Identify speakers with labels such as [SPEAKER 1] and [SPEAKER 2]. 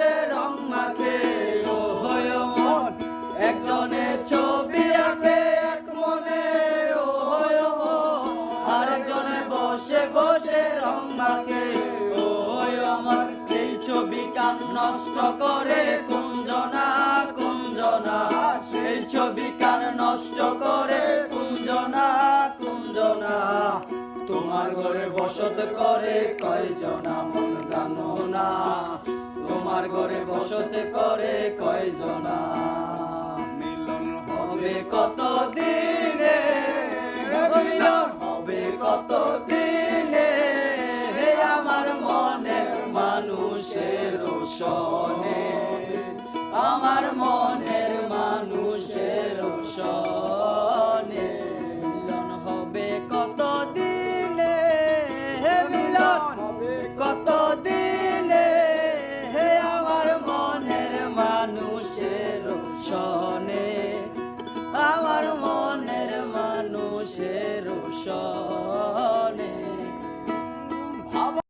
[SPEAKER 1] বসে রং মাখে ও হয় মন একজনে ছবি আঁকে এক মনে ও হয় মন আরেকজনে বসে বসে রং মাখে ও হয় আমার সেই ছবি কান নষ্ট করে কুঞ্জনা কুঞ্জনা সেই ছবি কান নষ্ট করে কুঞ্জনা কুঞ্জনা তোমার ঘরে বসত করে কয়জনা মন জানো না তোমার ঘরে বসত করে কয়জনা মিলন হবে কত দিনে মিলন হবে কত দিনে আমার মনের মানুষের সনে আমার মনের মানুষের সনে মিলন হবে কত দিনে মিলন হবে কত দিনে আমার মনের মানুষের সনে আমার মনের মানুষের সনে